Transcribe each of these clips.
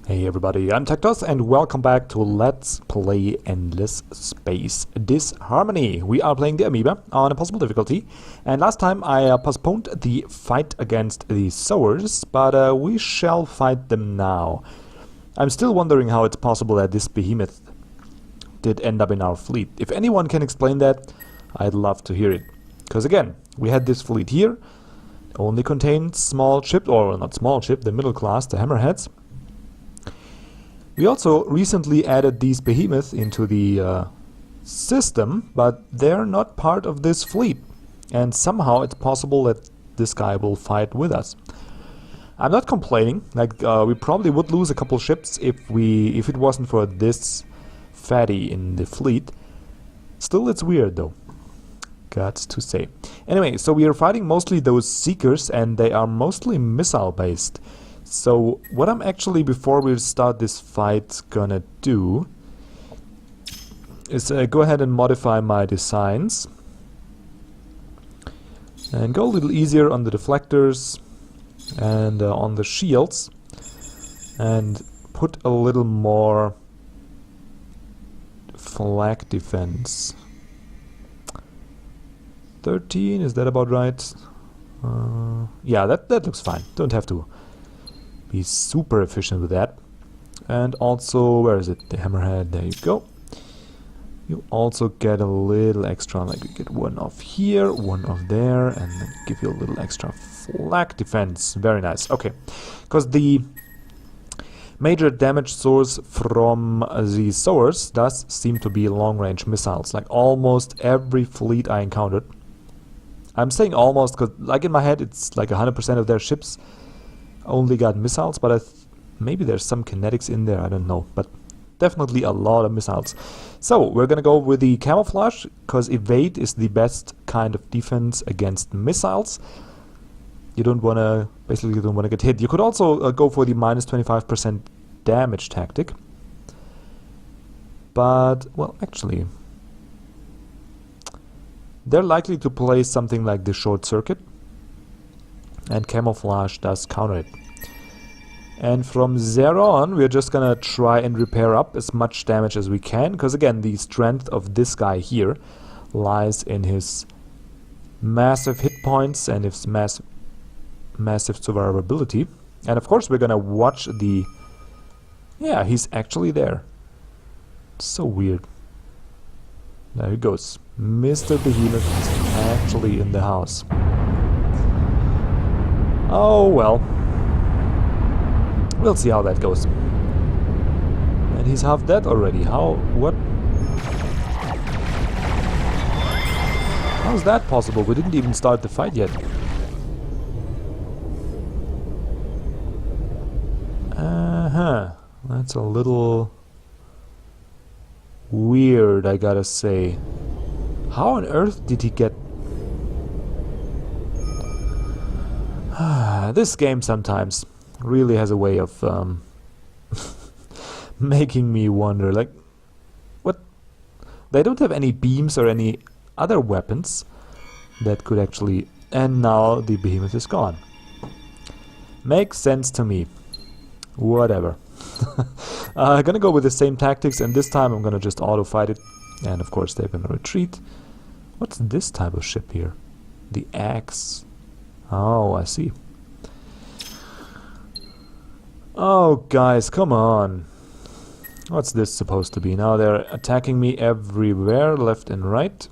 Hey everybody, I'm TecToss and welcome back to Let's Play Endless Space Disharmony. We are playing the Amoeba on impossible difficulty, and last time I postponed the fight against the sowers, but we shall fight them now. I'm still wondering how it's possible that this behemoth did end up in our fleet. If anyone can explain that, I'd love to hear it. Because again, we had this fleet here, it only contained small ships, or not small ship, the middle class, the hammerheads. We also recently added these behemoths into the system, but they're not part of this fleet. And somehow it's possible that this guy will fight with us. I'm not complaining. Like we probably would lose a couple ships if it wasn't for this fatty in the fleet. Still, it's weird though. Got to say. Anyway, so we are fighting mostly those seekers, and they are mostly missile based. So what I'm actually, before we start this fight, gonna do is go ahead and modify my designs and go a little easier on the deflectors and on the shields, and put a little more flag defense. 13, is that about right? Yeah, that looks fine. Don't have to be super efficient with that. And also, where is it? The hammerhead, there you go. You also get a little extra, like you get one off here, one off there, and then give you a little extra flag defense. Very nice. Okay, because the major damage source from the sowers does seem to be long-range missiles. Like almost every fleet I encountered. I'm saying almost because, like, in my head, it's like 100% of their ships only got missiles, but maybe there's some kinetics in there, I don't know, but definitely a lot of missiles. So we're gonna go with the camouflage, because evade is the best kind of defense against missiles. You don't wanna, basically you don't wanna get hit. You could also go for the minus 25% damage tactic, but, well, actually they're likely to play something like the short circuit, and camouflage does counter it. And from there on, we're just gonna try and repair up as much damage as we can, because again, the strength of this guy here lies in his massive hit points and his massive survivability. And of course, we're gonna watch the... Yeah, he's actually there. So weird. There he goes. Mr. Behemoth is actually in the house. Oh well. We'll see how that goes. And he's half dead already. What? How's that possible? We didn't even start the fight yet. That's a little weird, I gotta say. How on earth did he get... This game sometimes really has a way of making me wonder, like, what? They don't have any beams or any other weapons that could actually... And now the behemoth is gone. Makes sense to me. Whatever. I'm gonna go with the same tactics, and this time I'm gonna just auto-fight it. And of course they're gonna retreat. What's this type of ship here? The axe. Oh, I see. Oh, guys, come on. What's this supposed to be? Now they're attacking me everywhere, left and right.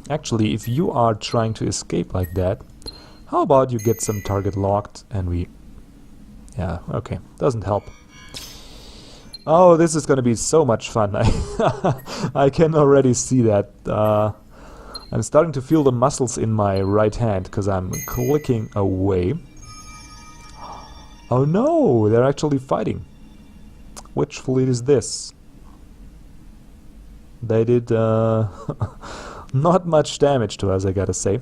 Actually, if you are trying to escape like that, how about you get some target locked and we... Yeah, okay. Doesn't help. Oh, this is going to be so much fun. I can already see that. I'm starting to feel the muscles in my right hand because I'm clicking away. Oh no, they're actually fighting. Which fleet is this? They did not much damage to us, I gotta say.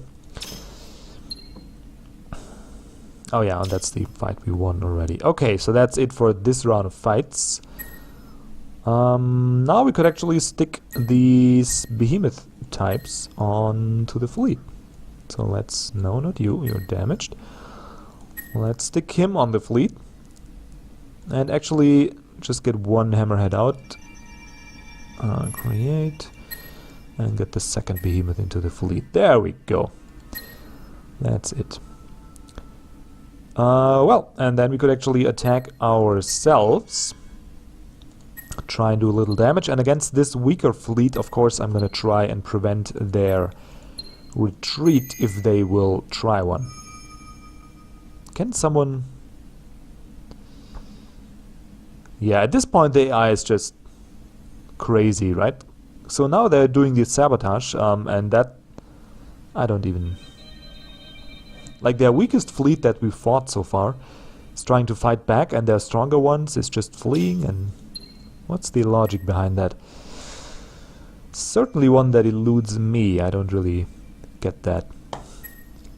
Oh yeah, and that's the fight we won already. Okay, so that's it for this round of fights. Now we could actually stick these behemoth types onto the fleet. So let's... No, not you, you're damaged. Let's stick him on the fleet. And actually just get one hammerhead out. Create. And get the second behemoth into the fleet. There we go. That's it. Well, and then we could actually attack ourselves. Try and do a little damage. And against this weaker fleet, of course, I'm going to try and prevent their retreat if they will try one. Can someone... Yeah, at this point the AI is just crazy, right? So now they're doing the sabotage, and that... I don't even... Like, their weakest fleet that we fought so far is trying to fight back, and their stronger ones is just fleeing, and... What's the logic behind that? Certainly one that eludes me. I don't really get that.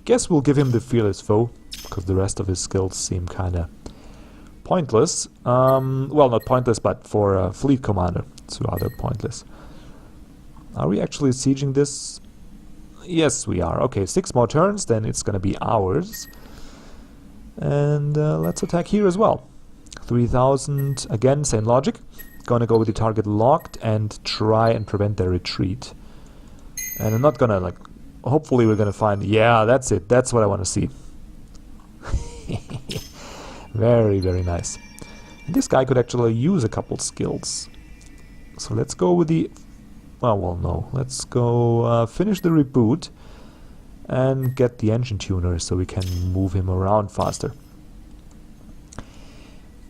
Guess we'll give him the Fearless Foe, because the rest of his skills seem kinda pointless. Well, not pointless, but for a fleet commander, it's rather pointless. Are we actually sieging this? Yes, we are. Okay, 6 more turns, then it's gonna be ours. And let's attack here as well. 3000, again, same logic. Gonna go with the target locked and try and prevent their retreat. And I'm not gonna, like, hopefully we're gonna find... Yeah, that's it. That's what I want to see. Very, very nice. And this guy could actually use a couple skills. So let's go with the... well, no. Let's go finish the reboot and get the engine tuner so we can move him around faster.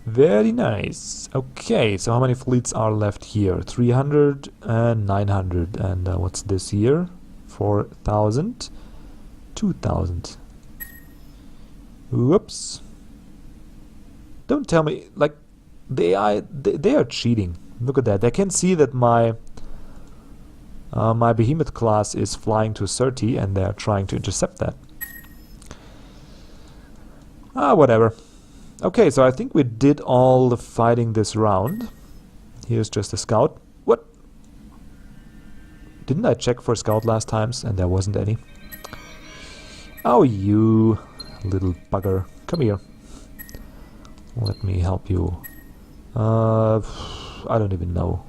Very nice. Okay, so how many fleets are left here? 300 and 900. And what's this here? 4,000. 2,000. Whoops. Don't tell me, like, the AI, they are cheating. Look at that. They can see that my my behemoth class is flying to 30 and they're trying to intercept that. Whatever. Okay, so I think we did all the fighting this round. Here's just a scout. What? Didn't I check for scout last times and there wasn't any? Oh, you little bugger. Come here. Let me help you. I don't even know.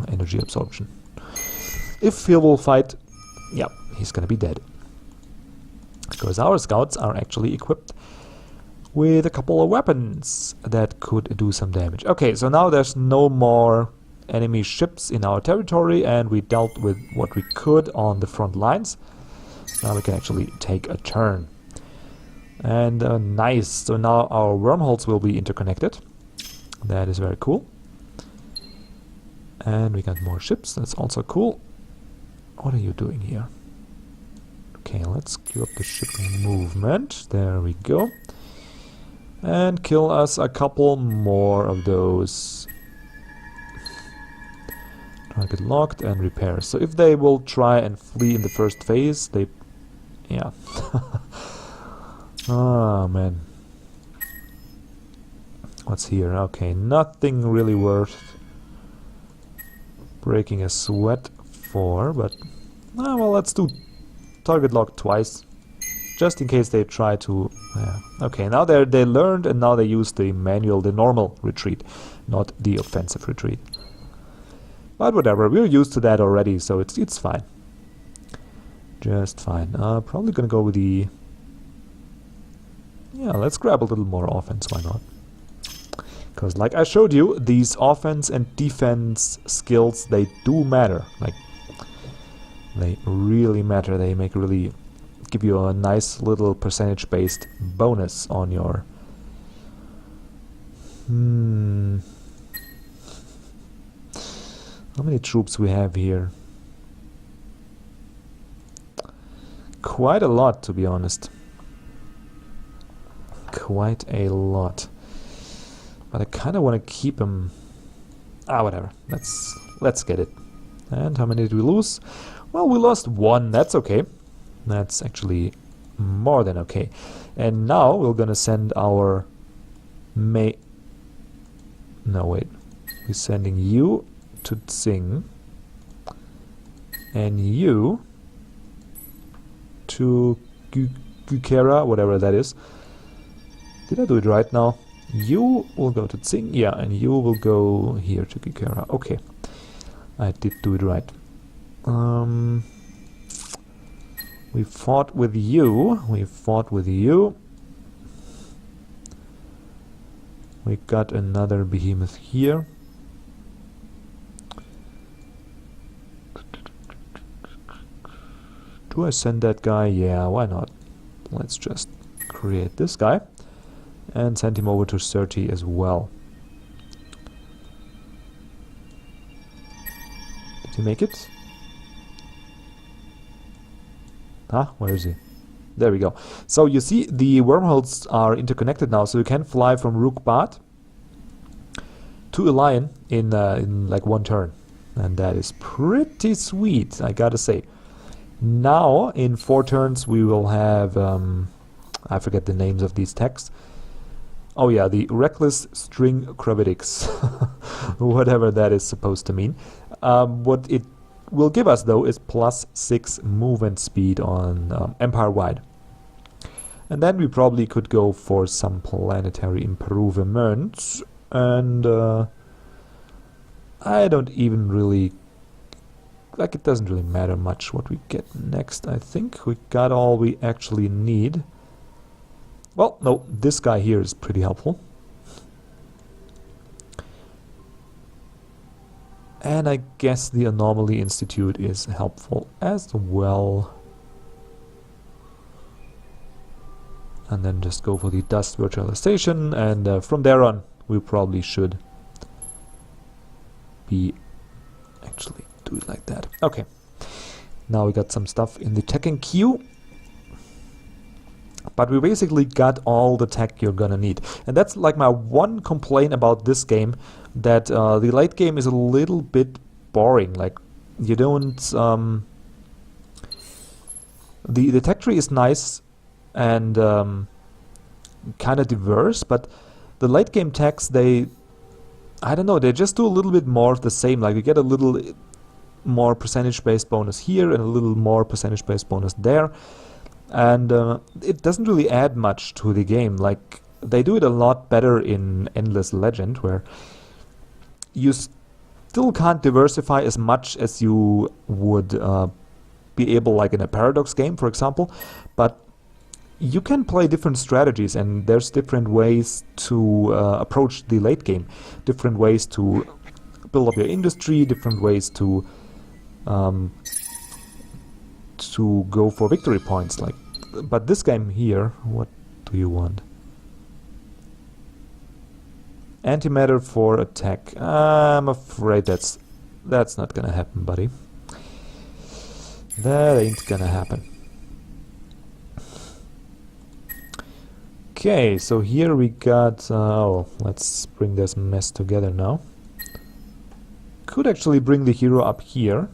Energy absorption. If he will fight, yeah, he's gonna be dead. Because our scouts are actually equipped with a couple of weapons that could do some damage. Okay, so now there's no more enemy ships in our territory and we dealt with what we could on the front lines. Now we can actually take a turn. And nice, so now our wormholes will be interconnected. That is very cool. And we got more ships, that's also cool. What are you doing here? Okay, let's queue up the ship movement. There we go. And kill us a couple more of those. Target locked and repair. So if they will try and flee in the first phase, they... yeah. Oh, man. What's here? Okay, nothing really worth breaking a sweat for, but... well, let's do target lock twice. Just in case they try to... okay, now they learned and now they use the manual, the normal retreat, not the offensive retreat. But whatever, we're used to that already, so it's fine. Just fine. Probably gonna go with the... yeah, let's grab a little more offense, why not? Because like I showed you, these offense and defense skills, they do matter. Like, they really matter. They make really... give you a nice little percentage-based bonus on your... How many troops we have here? Quite a lot, to be honest. Quite a lot. But I kind of want to keep them... whatever. Let's get it. And how many did we lose? Well, we lost 1. That's okay. That's actually more than okay. And now we're gonna send our no, wait. We're sending you to Tsing. And you to Gukera, whatever that is. Did I do it right now? You will go to Tsing, yeah, and you will go here to Kikera. Okay, I did do it right. We fought with you. We fought with you. We got another behemoth here. Do I send that guy? Yeah, why not? Let's just create this guy and send him over to Surti as well. Did he make it? Huh? Where is he? There we go. So you see the wormholes are interconnected now, so you can fly from Rookbat to a lion in like one turn. And that is pretty sweet, I gotta say. Now, in 4 turns, we will have, I forget the names of these techs. Oh yeah, the Reckless String Cravitics, whatever that is supposed to mean. What it will give us, though, is +6 movement speed on Empire-wide. And then we probably could go for some planetary improvements, and I don't even really... Like, it doesn't really matter much what we get next, I think. We got all we actually need. Well, no, this guy here is pretty helpful. And I guess the Anomaly Institute is helpful as well. And then just go for the dust virtualization, and from there on, we probably should be actually... do it like that. Okay. Now we got some stuff in the tech queue. But we basically got all the tech you're gonna need. And that's like my one complaint about this game, that the late game is a little bit boring. Like, you don't... the tech tree is nice and kind of diverse, but the late game techs, they... I don't know, they just do a little bit more of the same. Like, you get a little... more percentage-based bonus here and a little more percentage-based bonus there, and it doesn't really add much to the game. Like, they do it a lot better in Endless Legend, where you still can't diversify as much as you would be able, like in a Paradox game, for example, but you can play different strategies, and there's different ways to approach the late game, different ways to build up your industry, different ways to go for victory points. Like, but this game here, what do you want? Antimatter for attack. I'm afraid that's not gonna happen, buddy. That ain't gonna happen. Okay, so here we got... oh, let's bring this mess together now. Could actually bring the hero up here.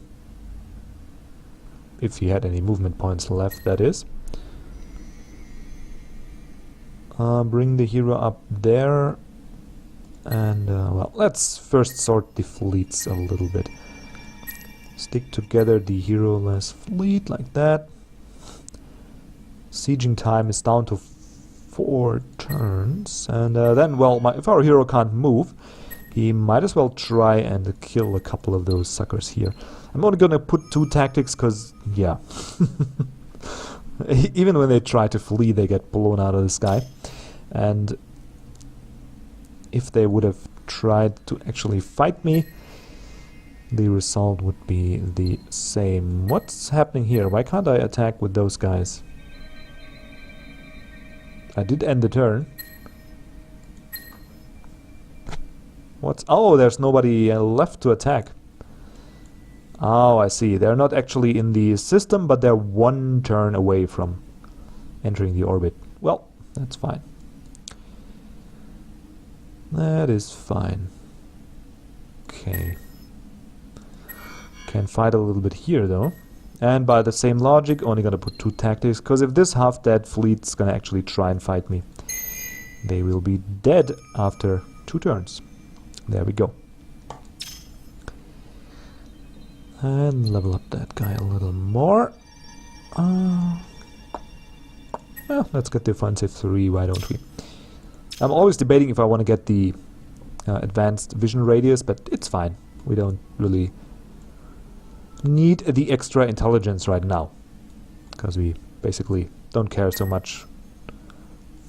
If he had any movement points left, that is. Bring the hero up there. And, well, let's first sort the fleets a little bit. Stick together the hero-less fleet, like that. Sieging time is down to 4 turns. And then, well, if our hero can't move, he might as well try and kill a couple of those suckers here. I'm only gonna put 2 tactics, because, yeah. Even when they try to flee, they get blown out of the sky. And if they would have tried to actually fight me, the result would be the same. What's happening here? Why can't I attack with those guys? I did end the turn. What's... oh, there's nobody left to attack. Oh, I see. They're not actually in the system, but they're 1 turn away from entering the orbit. Well, that's fine. That is fine. Okay. Can fight a little bit here, though. And by the same logic, only gonna put 2 tactics, because if this half-dead fleet's gonna actually try and fight me, they will be dead after 2 turns. There we go. And level up that guy a little more. Well, let's get defensive 3, why don't we? I'm always debating if I want to get the advanced vision radius, but it's fine. We don't really need the extra intelligence right now, because we basically don't care so much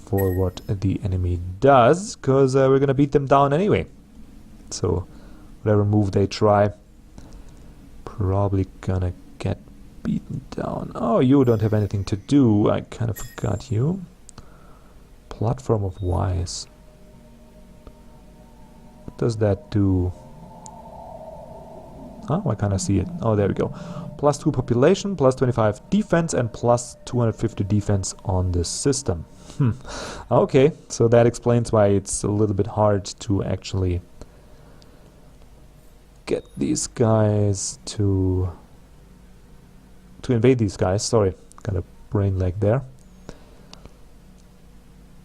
for what the enemy does, because we're gonna beat them down anyway. So whatever move they try, probably gonna get beaten down. Oh, you don't have anything to do. I kind of forgot you. Platform of Wise. What does that do? Oh, I kind of see it. Oh, there we go. +2 population, +25 defense, and +250 defense on the system. Okay, so that explains why it's a little bit hard to actually get these guys to invade these guys. Sorry, got a brain lag there.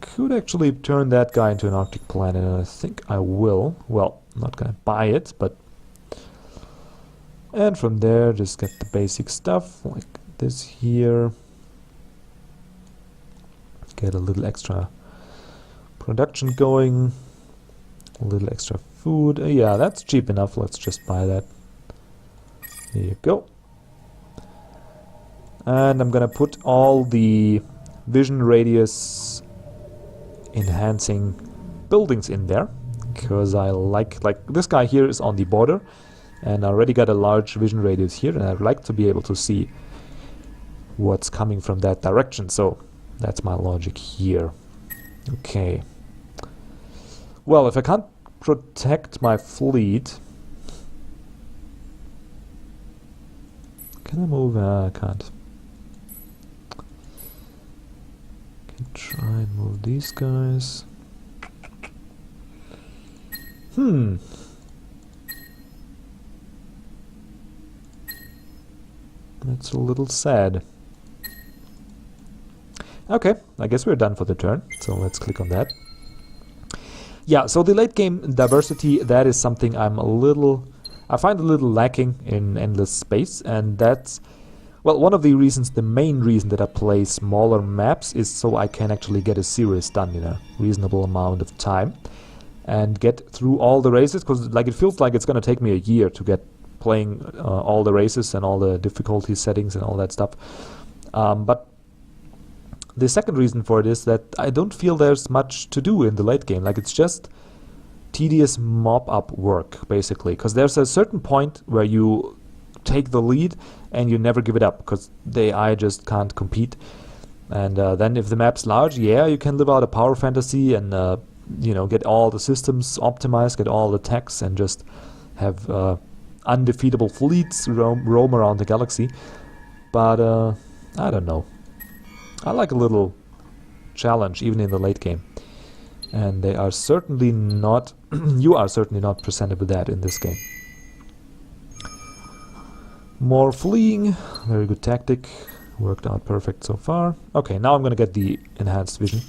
Could actually turn that guy into an Arctic planet, and I think I will. Well, I'm not gonna buy it, but... And from there, just get the basic stuff, like this here. Get a little extra production going. A little extra food. Yeah, that's cheap enough. Let's just buy that. There you go. And I'm gonna put all the vision radius enhancing buildings in there, because I like this guy here is on the border, and I already got a large vision radius here, and I'd like to be able to see what's coming from that direction. So that's my logic here. Okay. Well, if I can't protect my fleet, can I move? I can't. Try and move these guys. That's a little sad. Okay, I guess we're done for the turn, so let's click on that. Yeah, so the late game diversity, that is something I find a little lacking in Endless Space, and that's, well, one of the reasons, the main reason that I play smaller maps is so I can actually get a series done in a reasonable amount of time and get through all the races, because like it feels like it's going to take me a year to get playing all the races and all the difficulty settings and all that stuff. But the second reason for it is that I don't feel there's much to do in the late game. Like, it's just tedious mop-up work, basically, because there's a certain point where you take the lead and you never give it up, because the AI just can't compete. And then if the map's large, yeah, you can live out a power fantasy and you know, get all the systems optimized, get all the techs, and just have undefeatable fleets roam around the galaxy. But I don't know. I like a little challenge even in the late game, and they are certainly not you are certainly not presented with that in this game. More fleeing, very good tactic, worked out perfect so far. Okay, now I'm gonna get the enhanced vision,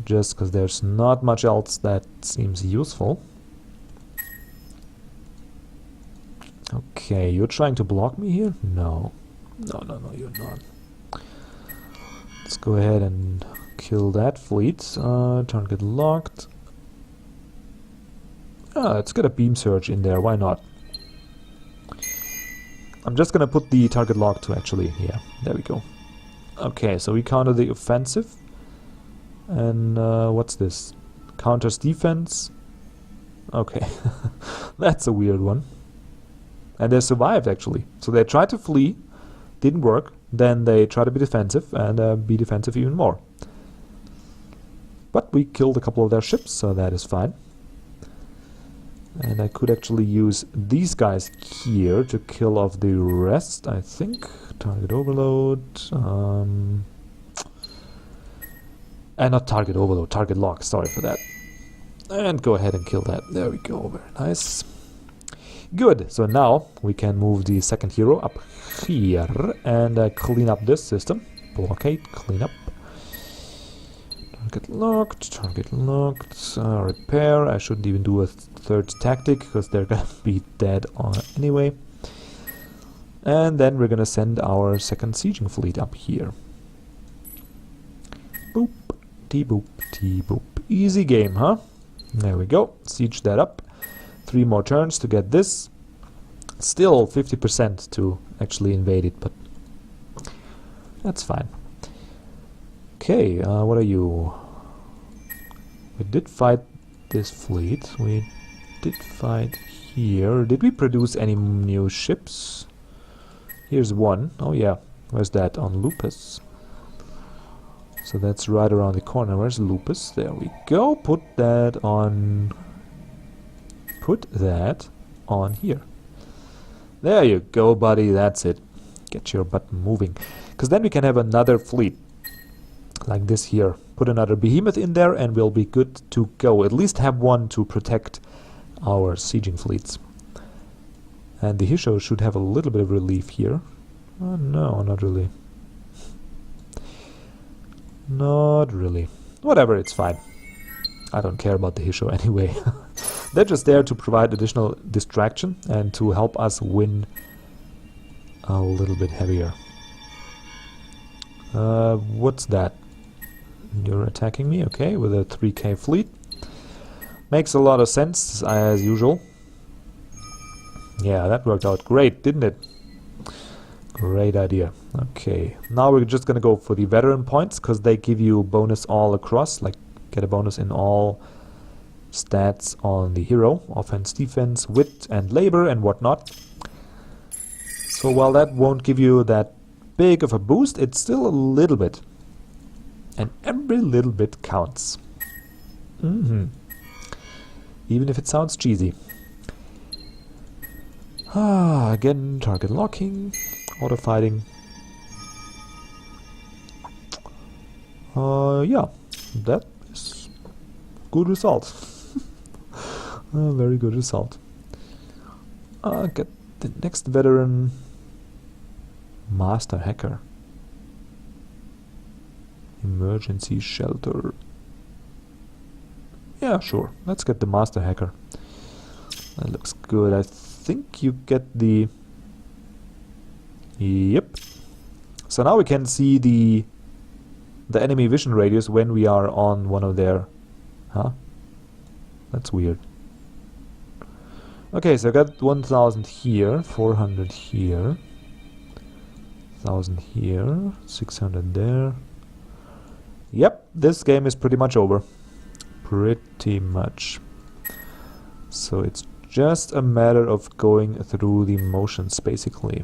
just because there's not much else that seems useful. Okay, you're trying to block me here? No, you're not. Let's go ahead and kill that fleet. Target locked. Let's get a beam surge in there, why not? I'm just gonna put the target lock to actually, yeah, there we go. Okay, so we counter the offensive. And what's this? Counters defense. Okay, that's a weird one. And they survived, actually. So they tried to flee, didn't work. Then they tried to be defensive, and be defensive even more. But we killed a couple of their ships, so that is fine. And I could actually use these guys here to kill off the rest, I think. Target overload. And not target overload, target lock, sorry for that. And go ahead and kill that. There we go, very nice. Good, so now we can move the second hero up here and clean up this system. Blockade, clean up. Target locked, repair. I shouldn't even do a third tactic because they're gonna be dead on anyway. And then we're gonna send our second sieging fleet up here. Boop. T-boop, T-boop. Easy game, huh? There we go. Siege that up. 3 more turns to get this. Still 50% to actually invade it, but that's fine. Okay, what are you? We did fight this fleet. We did fight here. Did we produce any new ships? Here's one. Oh yeah. Where's that? On Lupus. So that's right around the corner. Where's Lupus? There we go. Put that on here. There you go, buddy. That's it. Get your butt moving. Because then we can have another fleet. Like this here. Put another behemoth in there and we'll be good to go. At least have one to protect our sieging fleets. And the Hisho should have a little bit of relief here. No, not really. Not really. Whatever, it's fine. I don't care about the Hisho anyway. They're just there to provide additional distraction and to help us win a little bit heavier. What's that? You're attacking me, okay, with a 3k fleet. Makes a lot of sense, as usual. Yeah, that worked out great, didn't it? Great idea. Okay, now we're just gonna go for the veteran points, because they give you bonus all across, like get a bonus in all stats on the hero. Offense, defense, wit, and labor, and whatnot. So while that won't give you that big of a boost, it's still a little bit. And every little bit counts. Even if it sounds cheesy. Again, target locking, auto fighting. Yeah, that is good result. A very good result. Get the next veteran. Master hacker. Emergency shelter. Yeah, sure. Let's get the master hacker. That looks good. I think you get the... Yep. So now we can see the enemy vision radius when we are on one of their... Huh? That's weird. Okay, so I got 1000 here, 400 here, 1000 here, 600 there. Yep, this game is pretty much over. Pretty much. So it's just a matter of going through the motions, basically.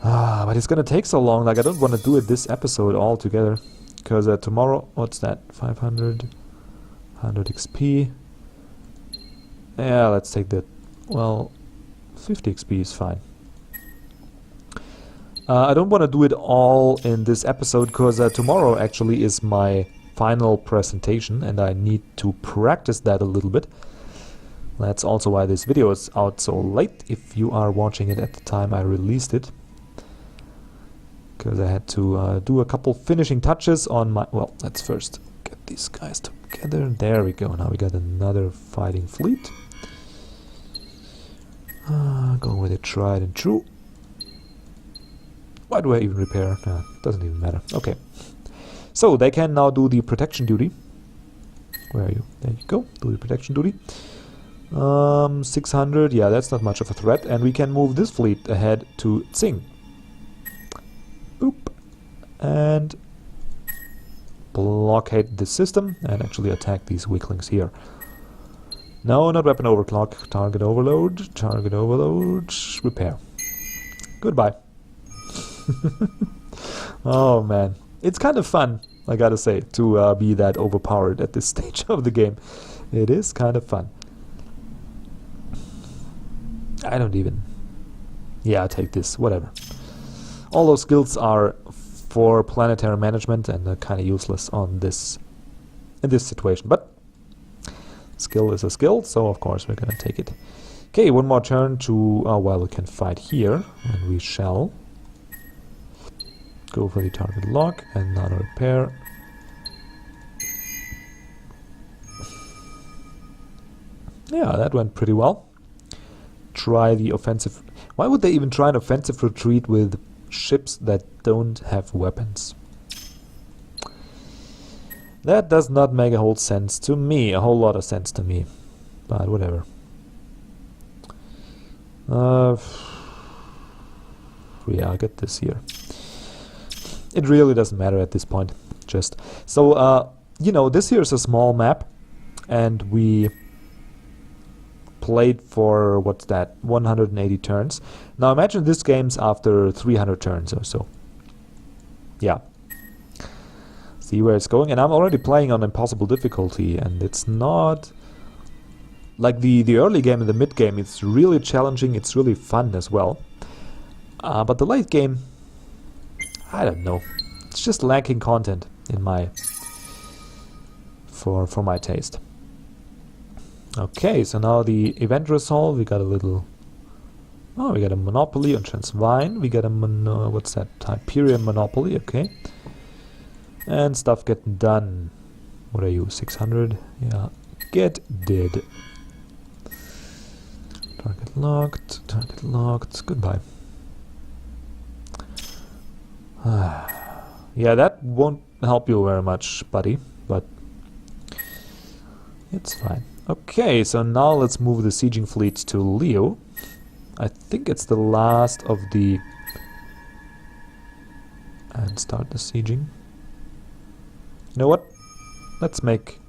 But it's gonna take so long, like I don't want to do it this episode all together. Because tomorrow, what's that? 500, 100 XP. Yeah, let's take that. Well, 50 XP is fine. I don't want to do it all in this episode because tomorrow actually is my final presentation and I need to practice that a little bit. That's also why this video is out so late, if you are watching it at the time I released it. Because I had to do a couple finishing touches on my... Well, let's first get these guys together. There we go. Now we got another fighting fleet. Going with it tried and true. Why do I even repair? Doesn't even matter. Okay. So they can now do the protection duty. Where are you? There you go. Do the protection duty. 600. Yeah, that's not much of a threat. And we can move this fleet ahead to Tsing. Oop. And blockade the system and actually attack these weaklings here. No, not weapon overclock. Target overload. Target overload. Repair. Goodbye. Oh man, it's kind of fun, I gotta say, to be that overpowered at this stage of the game. It is kind of fun. I don't even... Yeah, I'll take this, whatever. All those skills are for planetary management and they're kind of useless on this in this situation, but skill is a skill, so of course we're gonna take it. Okay, one more turn to... Oh, well, we can fight here, and we shall. Go for the target lock and nano repair. Yeah, that went pretty well. Try the offensive... Why would they even try an offensive retreat with ships that don't have weapons? That does not make a whole sense to me, a whole lot of sense to me. But whatever. Yeah, I'll get this here. It really doesn't matter at this point. Just so you know, this here is a small map, and we played for, what's that, 180 turns. Now imagine this game's after 300 turns or so. Yeah. See where it's going, and I'm already playing on impossible difficulty, and it's not like the early game and the mid game. It's really challenging, it's really fun as well. But the late game, I don't know. It's just lacking content in my for my taste. Okay, so now the event resolve, we got a little... Oh, we got a monopoly on Transvine. We got a what's that? Hyperion monopoly, okay. And stuff getting done. What are you, 600? Yeah, get dead. Target locked, goodbye. Yeah, that won't help you very much, buddy, but it's fine. Okay, so now let's move the sieging fleet to Leo. I think it's the last of the... And start the sieging. You know what? Let's make...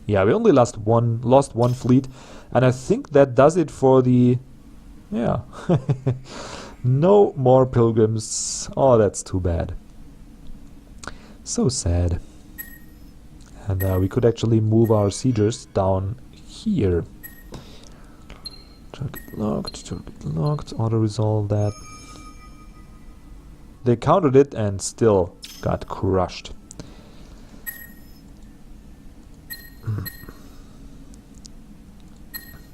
Yeah, we only lost one fleet, and I think that does it for the... Yeah. No more pilgrims. Oh, that's too bad. So sad. And we could actually move our siegers down here. Target locked, auto-resolve that. They countered it and still got crushed.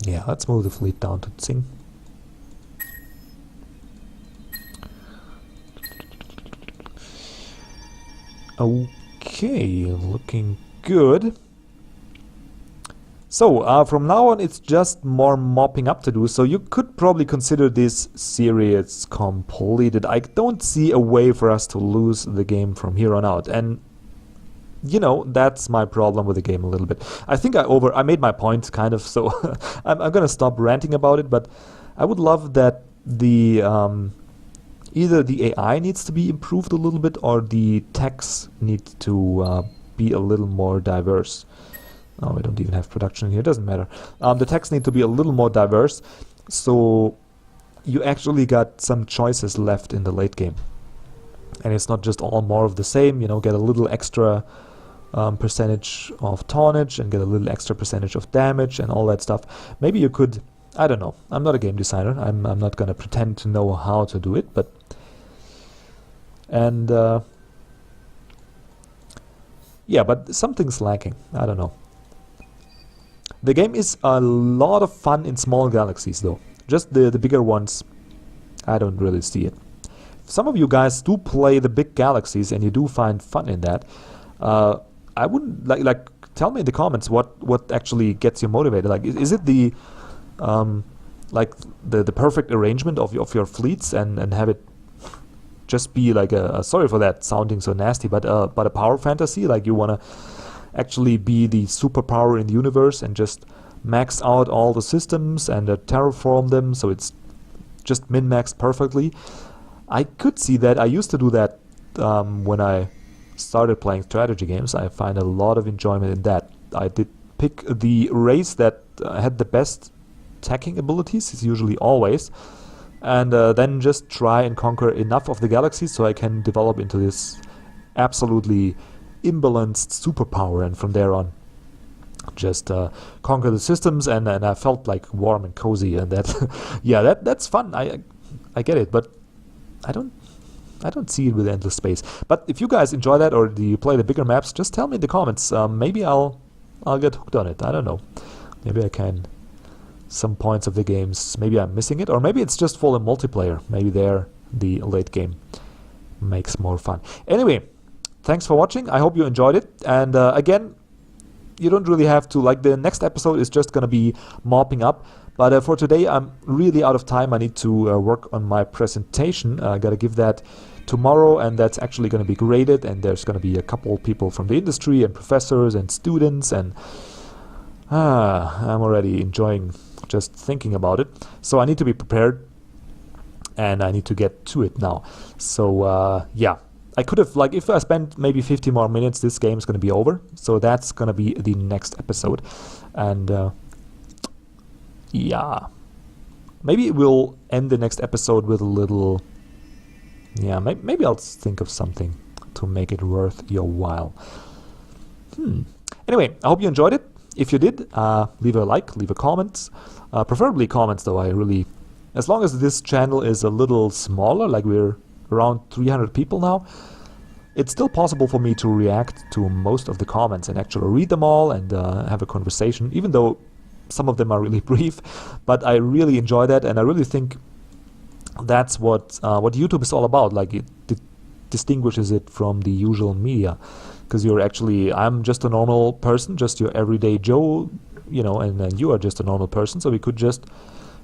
Yeah, let's move the fleet down to Tsing. Okay, looking good. So, from now on it's just more mopping up to do, so you could probably consider this series completed. I don't see a way for us to lose the game from here on out, and you know, that's my problem with the game a little bit. I think I made my point, kind of, so I'm gonna stop ranting about it, but I would love that the either the AI needs to be improved a little bit, or the techs need to be a little more diverse. Oh, we don't even have production here, doesn't matter. The techs need to be a little more diverse, so you actually got some choices left in the late game. And it's not just all more of the same, you know, get a little extra percentage of tonnage and get a little extra percentage of damage and all that stuff. Maybe you could, I don't know, I'm not a game designer, I'm not gonna pretend to know how to do it, but... And... yeah, but something's lacking, I don't know. The game is a lot of fun in small galaxies though. Just the bigger ones, I don't really see it. If some of you guys do play the big galaxies and you do find fun in that, I wouldn't like tell me in the comments what actually gets you motivated. Like, is it the like the perfect arrangement of your fleets and have it just be like a sorry for that sounding so nasty, but a power fantasy? Like, you wanna actually be the superpower in the universe and just max out all the systems and terraform them so it's just min-maxed perfectly. I could see that. I used to do that when I started playing strategy games. I find a lot of enjoyment in that. I did pick the race that had the best attacking abilities, is usually always, and then just try and conquer enough of the galaxies so I can develop into this absolutely imbalanced superpower, and from there on just conquer the systems, and I felt like warm and cozy, and that yeah, that's fun. I get it, but I don't see it with endless space. But if you guys enjoy that, or do you play the bigger maps, just tell me in the comments. Maybe I'll get hooked on it. I don't know. Maybe I can. Some points of the games, maybe I'm missing it, or maybe it's just full in multiplayer. Maybe there the late game makes more fun. Anyway, thanks for watching. I hope you enjoyed it. And again, you don't really have to, like, the next episode is just gonna be mopping up. But for today, I'm really out of time. I need to work on my presentation. I gotta give that tomorrow, and that's actually going to be graded, and there's going to be a couple people from the industry and professors and students, and I'm already enjoying just thinking about it. So I need to be prepared, and I need to get to it now. So yeah, I could have, like, if I spend maybe 50 more minutes, this game is going to be over. So that's going to be the next episode. And yeah, maybe we'll end the next episode with a little, yeah, maybe I'll think of something to make it worth your while. Anyway, I hope you enjoyed it. If you did, leave a like, leave a comment, preferably comments though. I really, as long as this channel is a little smaller, like we're around 300 people now, it's still possible for me to react to most of the comments and actually read them all and have a conversation, even though some of them are really brief. But I really enjoy that, and I really think that's what YouTube is all about. Like, it distinguishes it from the usual media, because I'm just a normal person, just your everyday Joe, you know, and you are just a normal person. So we could just,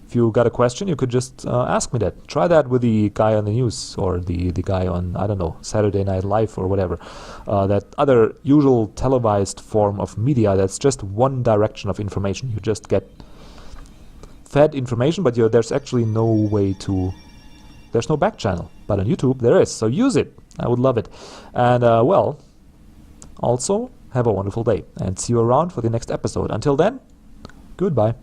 if you got a question, you could just ask me that. Try that with the guy on the news, or the guy on, I don't know, Saturday Night Live or whatever. That other usual televised form of media that's just one direction of information. You just get fed information, but there's actually no way to, there's no back channel. But on YouTube there is, so use it. I would love it. And well, also have a wonderful day, and see you around for the next episode. Until then, goodbye.